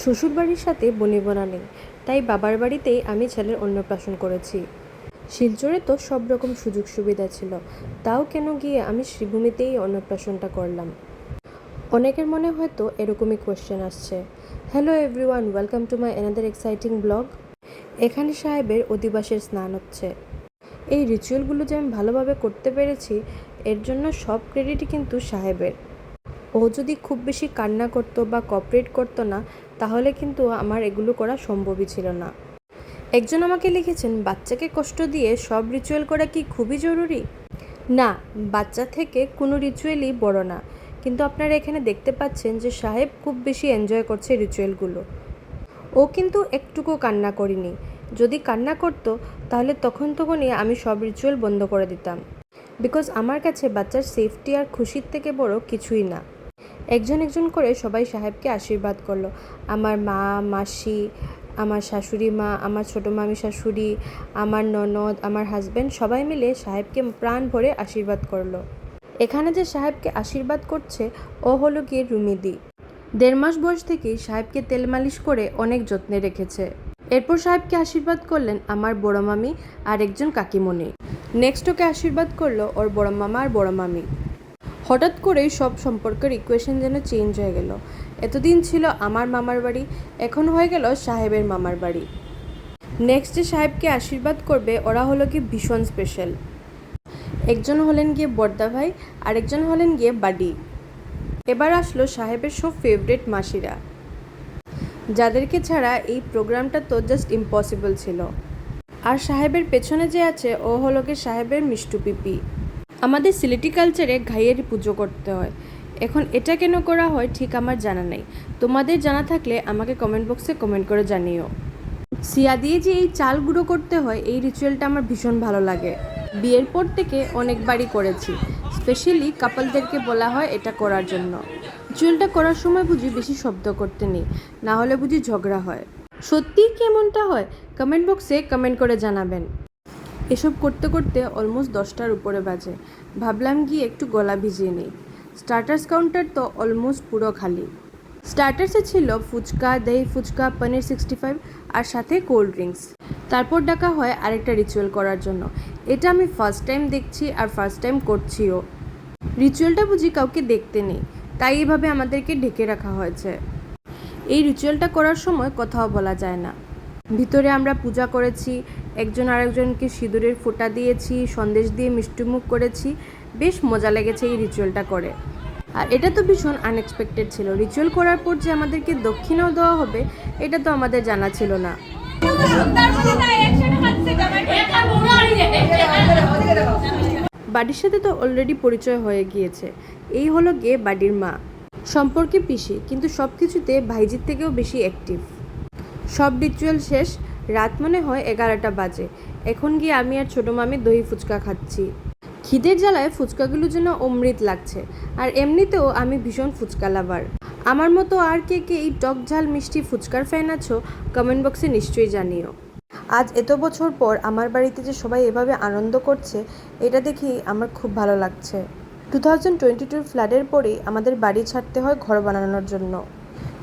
শ্বশুরবাড়ির সাথে বনিবনা নেই, তাই বাবার বাড়িতেই আমি ছেলের অন্নপ্রাশন করেছি। শিলচরে তো সব রকম সুযোগ সুবিধা ছিল, তাও কেন গিয়ে আমি শ্রীভূমিতেই অন্নপ্রাশনটা করলাম। অনেকের মনে হয়তো এরকমই কোয়েশ্চেন আসছে। Hello everyone, welcome to my another exciting blog. এখানে সাহেবের অধিবাসের স্নান হচ্ছে। এই রিচুয়ালগুলো যে আমি ভালোভাবে করতে পেরেছি, এর জন্য সব ক্রেডিটই কিন্তু সাহেবের। ও যদি খুব বেশি কান্না করতো বা কোঅপারেট করতো না, তাহলে কিন্তু আমার এগুলো করা সম্ভবই ছিল না। একজন আমাকে লিখেছেন, বাচ্চাকে কষ্ট দিয়ে সব রিচুয়াল করা কি খুবই জরুরি? না, বাচ্চা থেকে কোনো রিচুয়ালই বড় না, কিন্তু আপনারা এখানে দেখতে পাচ্ছেন যে সাহেব খুব বেশি এনজয় করছে রিচুয়ালগুলো। ও কিন্তু একটুকু কান্না করেনি। যদি কান্না করতো তাহলে তখনই আমি সব রিচুয়াল বন্ধ করে দিতাম, বিকজ আমার কাছে বাচ্চার সেফটি আর খুশির থেকে বড় কিছুই না। একজন একজন করে সবাই সাহেবকে আশীর্বাদ করলো। আমার মা, মাসি, আমার শাশুড়ি মা, আমার ছোটো মামি শাশুড়ি, আমার ননদ, আমার হাজব্যান্ড সবাই মিলে সাহেবকে প্রাণ ভরে আশীর্বাদ করলো। এখানে যে সাহেবকে আশীর্বাদ করছে ও হলো গিয়ে রুমিদি। 1.5 মাস বয়স থেকেই সাহেবকে তেল মালিশ করে অনেক যত্নে রেখেছে। এরপর সাহেবকে আশীর্বাদ করলেন আমার বড় মামি আর একজন কাকিমণি। নেক্সট ওকে আশীর্বাদ করলো ওর বড় মামা আর বড় মামি। হঠাৎ করেই সব সম্পর্কের ইকুয়েশন যেন চেঞ্জ হয়ে গেল। এতদিন ছিল আমার মামার বাড়ি, এখন হয়ে গেল সাহেবের মামার বাড়ি। নেক্সট যে সাহেবকে আশীর্বাদ করবে ওরা হলো কি ভীষণ স্পেশাল। একজন হলেন গিয়ে বড়দা ভাই, আরেকজন হলেন গিয়ে বাডি। এবার আসলো সাহেবের সব ফেভারিট মাসিরা, যাদেরকে ছাড়া এই প্রোগ্রামটা তো জাস্ট ইম্পসিবল ছিল। আর সাহেবের পেছনে যে আছে ও হলো গিয়ে সাহেবের মিষ্টু পিপি। আমাদের সিলেটি কালচারে ঘাইয়ের পুজো করতে হয়। এখন এটা কেন করা হয় ঠিক আমার জানা নেই, তোমাদের জানা থাকলে আমাকে কমেন্ট বক্সে কমেন্ট করে জানিও। সিয়া দিয়ে যে এই চাল গুঁড়ো করতে হয়, এই রিচুয়ালটা আমার ভীষণ ভালো লাগে। বিয়ের পর থেকে অনেকবারই করেছি, স্পেশালি কাপলদেরকে বলা হয় এটা করার জন্য। রিচুয়ালটা করার সময় বুঝি বেশি শব্দ করতে নেই, না হলে বুঝি ঝগড়া হয়। সত্যিই কেমনটা হয় কমেন্ট বক্সে কমেন্ট করে জানাবেন। এসব করতে করতে অলমোস্ট 10টার উপরে বাজে। ভাবলাম গিয়ে একটু গলা ভিজিয়ে নিই। স্টার্টার্স কাউন্টার তো অলমোস্ট পুরো খালি। স্টার্টার্সে ছিল ফুচকা, দহি ফুচকা, পনির 65 আর সাথে কোল্ড ড্রিঙ্কস। তারপর ডাকা হয় আরেকটা রিচুয়াল করার জন্য। এটা আমি ফার্স্ট টাইম দেখছি আর ফার্স্ট টাইম করছিও। রিচুয়ালটা বুঝি কাউকে দেখতে নেই, তাই এইভাবে আমাদেরকে ঢেকে রাখা হয়েছে। এই রিচুয়ালটা করার সময় কথাও বলা যায় না। ভিতরে আমরা পূজা করেছি, একজন আরেকজনকে সিঁদুরের ফোঁটা দিয়েছি, সন্দেশ দিয়ে মিষ্টিমুখ করেছি। বেশ মজা লেগেছে এই রিচুয়ালটা করে। আর এটা তো ভীষণ আনএক্সপেক্টেড ছিল। রিচুয়াল করার পর যে আমাদেরকে দক্ষিণাও দেওয়া হবে, এটা তো আমাদের জানা ছিল না। বাড়ির সাথে তো অলরেডি পরিচয় হয়ে গিয়েছে। এই হলো গিয়ে বাড়ির মা, সম্পর্কে পিসি, কিন্তু সব কিছুতে ভাইজির থেকেও বেশি অ্যাক্টিভ। সব রিচুয়াল শেষ, রাত মনে হয় 11টা বাজে। এখন গিয়ে আমি আর ছোটো মামি দহি ফুচকা খাচ্ছি। খিদের জ্বালায় ফুচকাগুলো যেন অমৃত লাগছে। আর এমনিতেও আমি ভীষণ ফুচকা লাভার। আমার মতো আর কে কে এই টক ঝাল মিষ্টি ফুচকার ফ্যান আছো, কমেন্ট বক্সে নিশ্চয়ই জানিও। আজ এত বছর পর আমার বাড়িতে যে সবাই এভাবে আনন্দ করছে, এটা দেখেই আমার খুব ভালো লাগছে। 2022 ফ্লাডের পরেই আমাদের বাড়ি ছাড়তে হয় ঘর বানানোর জন্য,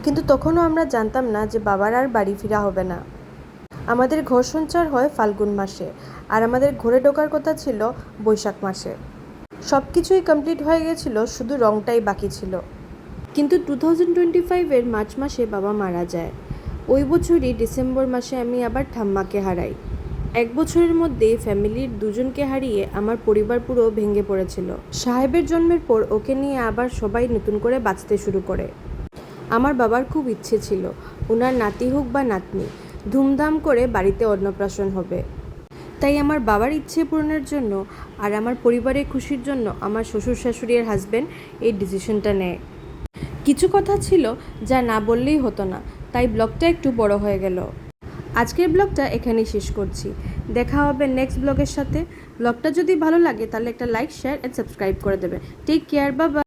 কিন্তু তখনও আমরা জানতাম না যে বাবার আর বাড়ি ফেরা হবে না। আমাদের ঘর সঞ্চার হয় ফাল্গুন মাসে, আর আমাদের ঘরে ঢোকার কথা ছিল বৈশাখ মাসে। সব কিছুই কমপ্লিট হয়ে গেছিলো, শুধু রংটাই বাকি ছিল। কিন্তু 2025-এর মার্চ মাসে বাবা মারা যায়। ওই বছরই ডিসেম্বর মাসে আমি আবার ঠাম্মাকে হারাই। 1 বছরের মধ্যেই ফ্যামিলির 2জনকে হারিয়ে আমার পরিবার পুরো ভেঙে পড়েছিল। সাহেবের জন্মের পর ওকে নিয়ে আবার সবাই নতুন করে বাঁচতে শুরু করে। আমার বাবার খুব ইচ্ছে ছিল ওনার নাতি হোক বা নাতনি, ধুমধাম করে বাড়িতে অন্নপ্রাশন হবে। তাই আমার বাবার ইচ্ছে পূরণের জন্য আর আমার পরিবারের খুশির জন্য আমার শ্বশুর শাশুড়ি আর হাজব্যান্ড এই ডিসিশনটা নেয়। কিছু কথা ছিল যা না বললেই হতো না, তাই ব্লগটা একটু বড় হয়ে গেল। আজকের ব্লগটা এখানেই শেষ করছি। দেখা হবে নেক্সট ব্লগের সাথে। ব্লগটা যদি ভালো লাগে তাহলে একটা লাইক, শেয়ার অ্যান্ড সাবস্ক্রাইব করে দেবে। Take care, bye by.